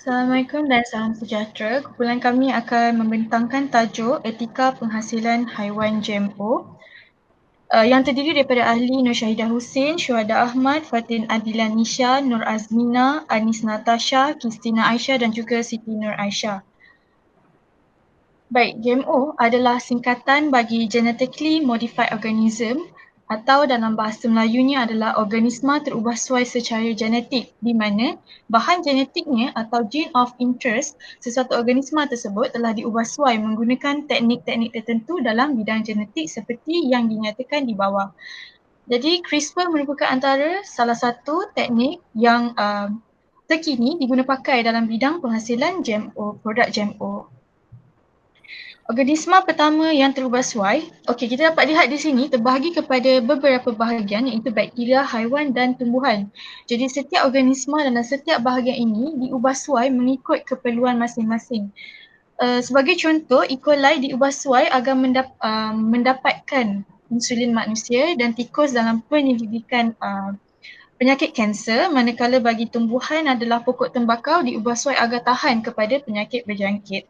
Assalamualaikum dan salam sejahtera. Kumpulan kami akan membentangkan tajuk Etika Penghasilan Haiwan GMO yang terdiri daripada ahli Nur Syahidah Hussein, Syuhada Ahmad, Fatin Adilan Nisha, Nur Azmina, Anis Natasha, Kristina Aisyah dan juga Siti Nur Aisyah. Baik, GMO adalah singkatan bagi Genetically Modified Organism atau dalam bahasa Melayunya adalah organisma terubah suai secara genetik, di mana bahan genetiknya atau gene of interest sesuatu organisma tersebut telah diubah suai menggunakan teknik-teknik tertentu dalam bidang genetik seperti yang dinyatakan di bawah. Jadi CRISPR merupakan antara salah satu teknik yang terkini diguna pakai dalam bidang penghasilan GMO, produk GMO. Organisma pertama yang terubah suai, kita dapat lihat di sini terbahagi kepada beberapa bahagian iaitu bakteria, haiwan dan tumbuhan. Jadi setiap organisma dalam setiap bahagian ini diubah suai mengikut keperluan masing-masing. Sebagai contoh, E. coli diubah suai agar mendapatkan insulin manusia dan tikus dalam penyelidikan penyakit kanser, manakala bagi tumbuhan adalah pokok tembakau diubah suai agar tahan kepada penyakit berjangkit.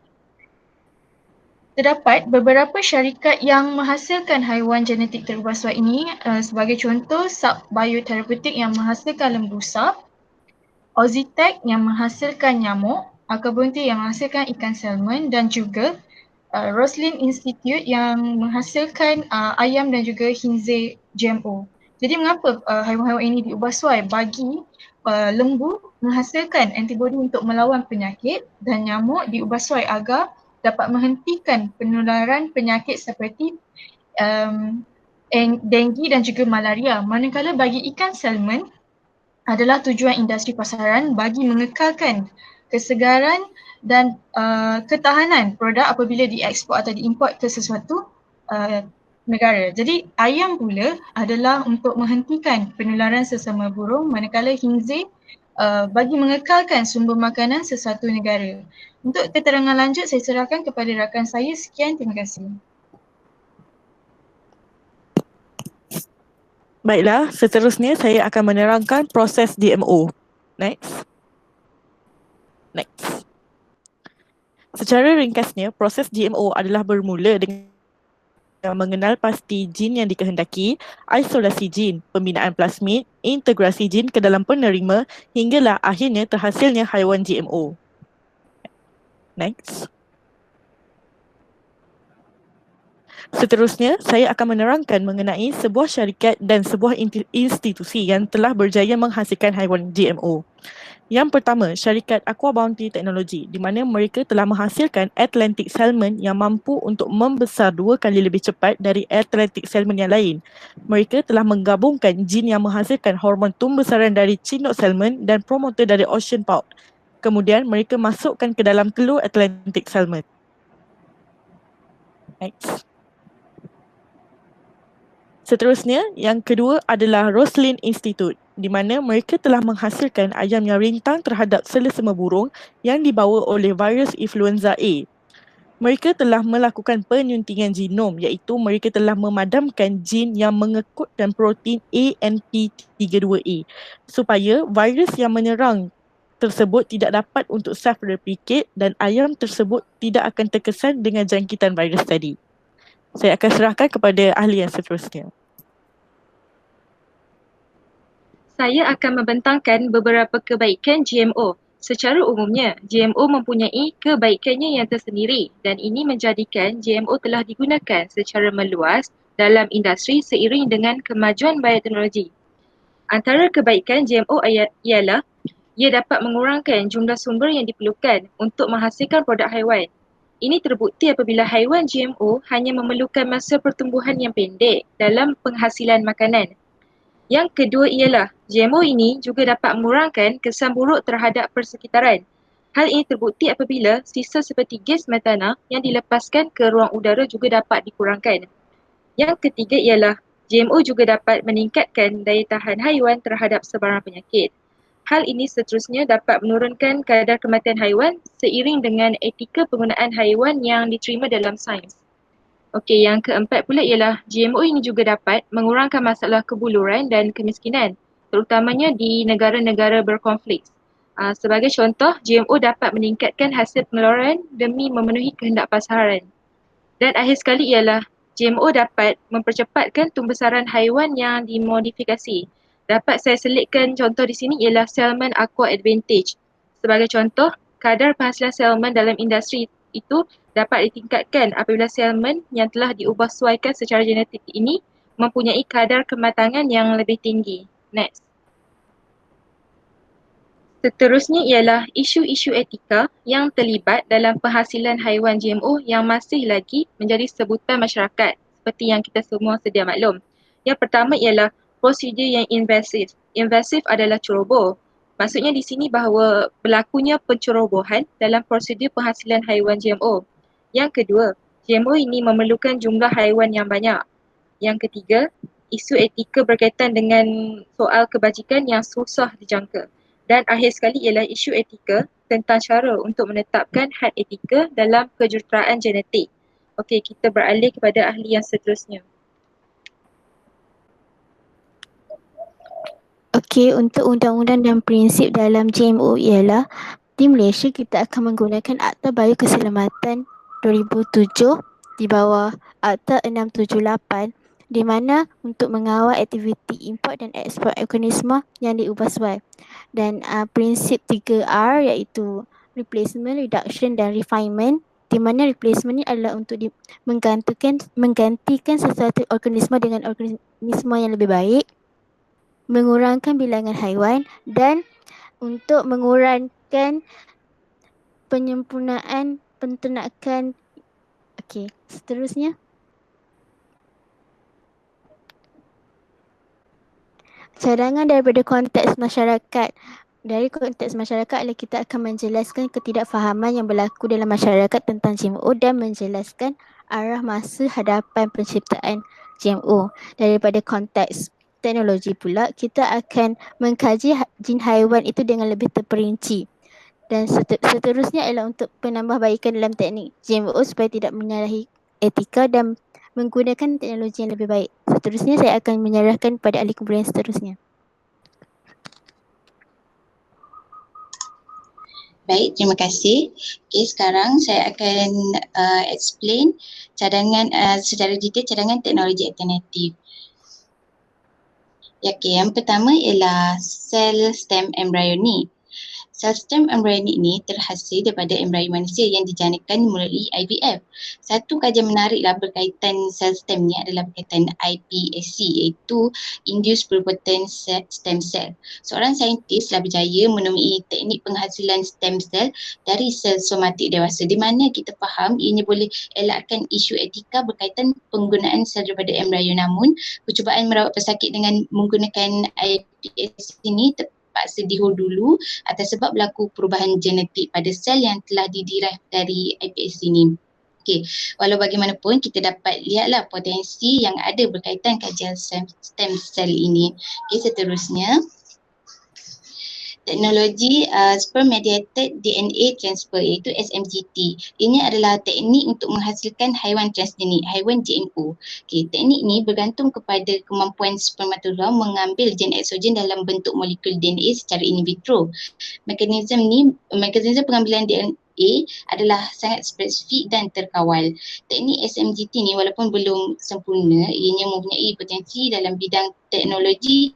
Terdapat beberapa syarikat yang menghasilkan haiwan genetik terubah suai ini sebagai contoh Sub Biotherapeutic yang menghasilkan lembu sap, Ozitech yang menghasilkan nyamuk, Akabunti yang menghasilkan ikan salmon dan juga Roslin Institute yang menghasilkan ayam dan juga hinze GMO. Jadi mengapa haiwan-haiwan ini diubah suai? Bagi lembu menghasilkan antibodi untuk melawan penyakit dan nyamuk diubah suai agar dapat menghentikan penularan penyakit seperti denggi dan juga malaria. Manakala bagi ikan salmon adalah tujuan industri pasaran bagi mengekalkan kesegaran dan ketahanan produk apabila diekspor atau diimport ke sesuatu negara. Jadi ayam pula adalah untuk menghentikan penularan sesama burung, manakala hinze bagi mengekalkan sumber makanan sesuatu negara. Untuk keterangan lanjut saya serahkan kepada rakan saya. Sekian, terima kasih. Baiklah, seterusnya saya akan menerangkan proses GMO. Next. Secara ringkasnya, proses GMO adalah bermula dengan mengenal pasti jin yang dikehendaki, isolasi jin, pembinaan plasmid, integrasi jin ke dalam penerima hinggalah akhirnya terhasilnya haiwan GMO. Next. Seterusnya, saya akan menerangkan mengenai sebuah syarikat dan sebuah institusi yang telah berjaya menghasilkan haiwan GMO. Yang pertama, syarikat Aqua Bounty Technology, di mana mereka telah menghasilkan Atlantic Salmon yang mampu untuk membesar 2 kali lebih cepat dari Atlantic Salmon yang lain. Mereka telah menggabungkan jin yang menghasilkan hormon tumbesaran dari Chinook Salmon dan promoter dari Ocean Pulp. Kemudian mereka masukkan ke dalam telur Atlantic Salmon. Next. Seterusnya, yang kedua adalah Roslin Institute, di mana mereka telah menghasilkan ayam yang rintang terhadap selesema burung yang dibawa oleh virus influenza A. Mereka telah melakukan penyuntingan genom, iaitu mereka telah memadamkan jin yang mengekutkan protein ANP32A supaya virus yang menyerang tersebut tidak dapat untuk self-replicate dan ayam tersebut tidak akan terkesan dengan jangkitan virus tadi. Saya akan serahkan kepada ahli yang seterusnya. Saya akan membentangkan beberapa kebaikan GMO. Secara umumnya, GMO mempunyai kebaikannya yang tersendiri dan ini menjadikan GMO telah digunakan secara meluas dalam industri seiring dengan kemajuan bioteknologi. Antara kebaikan GMO ialah ia dapat mengurangkan jumlah sumber yang diperlukan untuk menghasilkan produk haiwan. Ini terbukti apabila haiwan GMO hanya memerlukan masa pertumbuhan yang pendek dalam penghasilan makanan. Yang kedua ialah GMO ini juga dapat mengurangkan kesan buruk terhadap persekitaran. Hal ini terbukti apabila sisa seperti gas metana yang dilepaskan ke ruang udara juga dapat dikurangkan. Yang ketiga ialah GMO juga dapat meningkatkan daya tahan haiwan terhadap sebarang penyakit. Hal ini seterusnya dapat menurunkan kadar kematian haiwan seiring dengan etika penggunaan haiwan yang diterima dalam sains. Okey, yang keempat pula ialah GMO ini juga dapat mengurangkan masalah kebuluran dan kemiskinan, terutamanya di negara-negara berkonflik. Sebagai contoh, GMO dapat meningkatkan hasil pengeluaran demi memenuhi kehendak pasaran. Dan akhir sekali ialah GMO dapat mempercepatkan tumbesaran haiwan yang dimodifikasi. Dapat saya selitkan contoh di sini ialah Salmon Aqua Advantage. Sebagai contoh, kadar penghasilan salmon dalam industri itu dapat ditingkatkan apabila salmon yang telah diubah suaikan secara genetik ini mempunyai kadar kematangan yang lebih tinggi. Next. Seterusnya ialah isu-isu etika yang terlibat dalam penghasilan haiwan GMO yang masih lagi menjadi sebutan masyarakat seperti yang kita semua sedia maklum. Yang pertama ialah prosedur yang invasif. Invasif adalah ceroboh. Maksudnya di sini bahawa berlakunya pencerobohan dalam prosedur penghasilan haiwan GMO. Yang kedua, GMO ini memerlukan jumlah haiwan yang banyak. Yang ketiga, isu etika berkaitan dengan soal kebajikan yang susah dijangka. Dan akhir sekali ialah isu etika tentang cara untuk menetapkan had etika dalam kejuruteraan genetik. Okey, kita beralih kepada ahli yang seterusnya. Okey, untuk undang-undang dan prinsip dalam GMO ialah di Malaysia kita akan menggunakan Akta Biokeselamatan 2007 di bawah Akta 678 di mana untuk mengawal aktiviti import dan ekspor organisma yang diubah suai. Dan prinsip 3R iaitu replacement, reduction dan refinement di mana replacement ni adalah untuk menggantikan sesuatu organisma dengan organisma yang lebih baik, mengurangkan bilangan haiwan dan untuk mengurangkan penyempurnaan penternakan. Okey, seterusnya. Cadangan daripada konteks masyarakat. Dari konteks masyarakat adalah kita akan menjelaskan ketidakfahaman yang berlaku dalam masyarakat tentang GMO dan menjelaskan arah masa hadapan penciptaan GMO. Daripada konteks teknologi pula, kita akan mengkaji jin haiwan itu dengan lebih terperinci. Dan seterusnya adalah untuk penambahbaikan dalam teknik GMO supaya tidak menyalahi etika dan menggunakan teknologi yang lebih baik. Seterusnya saya akan menyerahkan kepada ahli kumpulan seterusnya. Baik, terima kasih. Okay, sekarang saya akan explain cadangan secara detail cadangan teknologi alternatif. Okay, yang pertama ialah cell stem embryonic. Sel stem embryonic ini terhasil daripada embryo manusia yang dijanakan melalui IVF. Satu kajian menariklah berkaitan sel stem ni adalah berkaitan iPSC iaitu Induced Pluripotent Stem Cell. Seorang saintis telah berjaya menemui teknik penghasilan stem cell dari sel somatik dewasa di mana kita faham ianya boleh elakkan isu etika berkaitan penggunaan sel daripada embryo, namun percubaan merawat pesakit dengan menggunakan iPSC ini terpaksa dihol dulu atas sebab berlaku perubahan genetik pada sel yang telah diderive dari iPSC ini. Okey, walau bagaimanapun kita dapat lihatlah potensi yang ada berkaitan kajian stem cell ini. Okey, seterusnya teknologi sperm mediated DNA transfer iaitu SMGT. Ini adalah teknik untuk menghasilkan haiwan transgenik, haiwan GMO. Okay, teknik ini bergantung kepada kemampuan spermatozoa mengambil gen eksogen dalam bentuk molekul DNA secara in vitro. Mekanisme pengambilan DNA adalah sangat spesifik dan terkawal. Teknik SMGT ni walaupun belum sempurna, ianya mempunyai potensi dalam bidang teknologi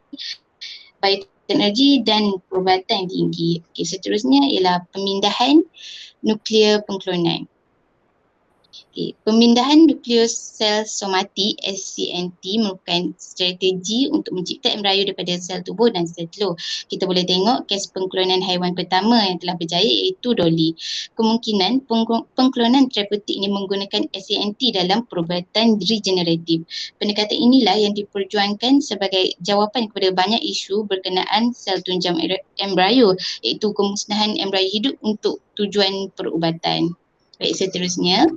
bioteknologi dan perubatan tinggi. Okay, seterusnya ialah pemindahan nuklear pengklonan. Okay, pemindahan nukleus sel somatik SCNT merupakan strategi untuk mencipta embrio daripada sel tubuh dan sel telur. Kita boleh tengok kes pengklonan haiwan pertama yang telah berjaya iaitu Dolly. Kemungkinan pengklonan terapeutik ini menggunakan SCNT dalam perubatan regeneratif. Pendekatan inilah yang diperjuangkan sebagai jawapan kepada banyak isu berkenaan sel tunjang embrio iaitu kemusnahan embrio hidup untuk tujuan perubatan. Baik, seterusnya.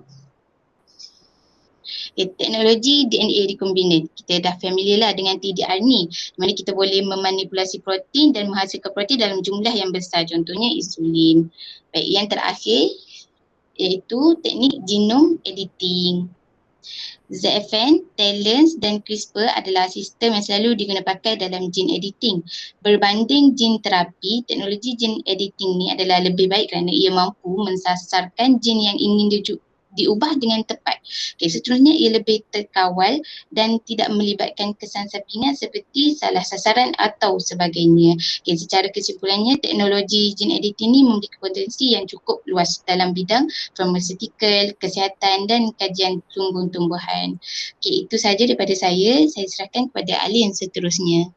Okay, teknologi DNA recombinant. Kita dah familiar lah dengan TDR ni, di mana kita boleh memanipulasi protein dan menghasilkan protein dalam jumlah yang besar, contohnya insulin. Baik, yang terakhir iaitu teknik genome editing. ZFN, TALENS dan CRISPR adalah sistem yang selalu digunakan pakai dalam gene editing. Berbanding gene terapi, teknologi gene editing ni adalah lebih baik kerana ia mampu mensasarkan gene yang ingin diubah dengan tepat. Seterusnya ia lebih terkawal dan tidak melibatkan kesan sampingan seperti salah sasaran atau sebagainya. Secara kesimpulannya, teknologi gene editing ini memiliki potensi yang cukup luas dalam bidang farmaseutical, kesihatan dan kajian tumbuh-tumbuhan. Itu sahaja daripada saya. Saya serahkan kepada ahli yang seterusnya.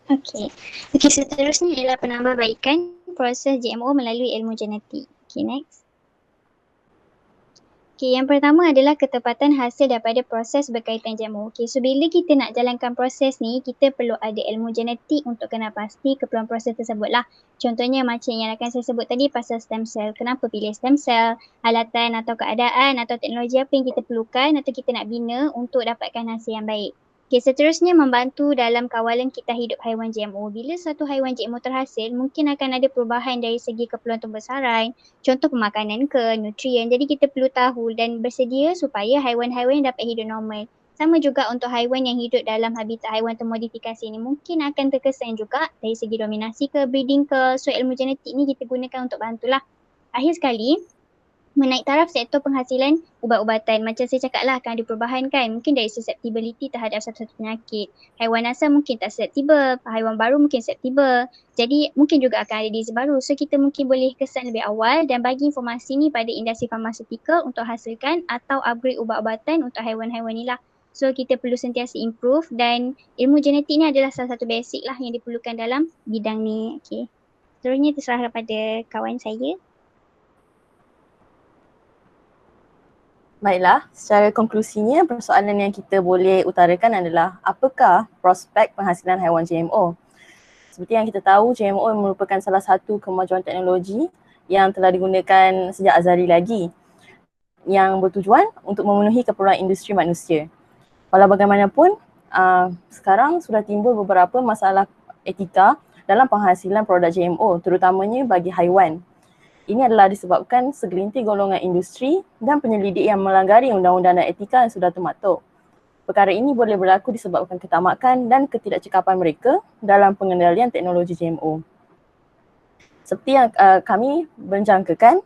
Okey, seterusnya ialah penambahbaikan proses GMO melalui ilmu genetik. Okay, next. Okay, yang pertama adalah ketepatan hasil daripada proses berkaitan GMO. Okay, so bila kita nak jalankan proses ni, kita perlu ada ilmu genetik untuk kenal pasti keperluan proses tersebut lah. Contohnya macam yang akan saya sebut tadi pasal stem cell. Kenapa pilih stem cell, alatan atau keadaan atau teknologi apa yang kita perlukan atau kita nak bina untuk dapatkan hasil yang baik. Okay, seterusnya membantu dalam kawalan kita hidup haiwan GMO. Bila satu haiwan GMO terhasil, mungkin akan ada perubahan dari segi keperluan pembesaran, contoh pemakanan ke, nutrien. Jadi kita perlu tahu dan bersedia supaya haiwan-haiwan yang dapat hidup normal. Sama juga untuk haiwan yang hidup dalam habitat haiwan termodifikasi ini, mungkin akan terkesan juga dari segi dominasi ke, breeding ke. So ilmu genetik ni kita gunakan untuk bantulah. Akhir sekali, menaik taraf sektor penghasilan ubat-ubatan. Macam saya cakap lah, akan ada perubahan kan. Mungkin dari susceptibility terhadap satu-satu penyakit. Haiwan asal mungkin tak susceptible, haiwan baru mungkin susceptible. Jadi mungkin juga akan ada disease baru. So kita mungkin boleh kesan lebih awal dan bagi informasi ni pada industri farmaseutical untuk hasilkan atau upgrade ubat-ubatan untuk haiwan-haiwan ni lah. So kita perlu sentiasa improve dan ilmu genetik ni adalah salah satu basic lah yang diperlukan dalam bidang ni. Okay. Seterusnya terserah kepada kawan saya. Baiklah, secara konklusinya persoalan yang kita boleh utarakan adalah apakah prospek penghasilan haiwan GMO? Seperti yang kita tahu, GMO merupakan salah satu kemajuan teknologi yang telah digunakan sejak azali lagi yang bertujuan untuk memenuhi keperluan industri manusia. Walau bagaimanapun, sekarang sudah timbul beberapa masalah etika dalam penghasilan produk GMO, terutamanya bagi haiwan. Ini adalah disebabkan segelintir golongan industri dan penyelidik yang melanggar undang-undang dan etika yang sudah termaktub. Perkara ini boleh berlaku disebabkan ketamakan dan ketidakcekapan mereka dalam pengendalian teknologi GMO. Seperti yang kami menjangkakan,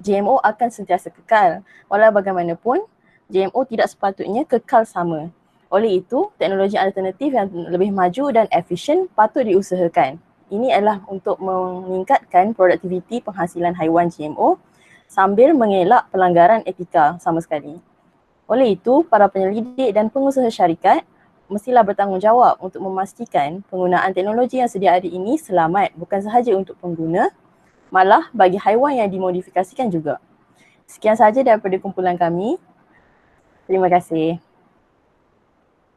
GMO akan sentiasa kekal. Walau bagaimanapun, GMO tidak sepatutnya kekal sama. Oleh itu, teknologi alternatif yang lebih maju dan efisien patut diusahakan. Ini adalah untuk meningkatkan produktiviti penghasilan haiwan GMO sambil mengelak pelanggaran etika sama sekali. Oleh itu, para penyelidik dan pengusaha syarikat mestilah bertanggungjawab untuk memastikan penggunaan teknologi yang sedia ada ini selamat bukan sahaja untuk pengguna, malah bagi haiwan yang dimodifikasikan juga. Sekian sahaja daripada kumpulan kami. Terima kasih.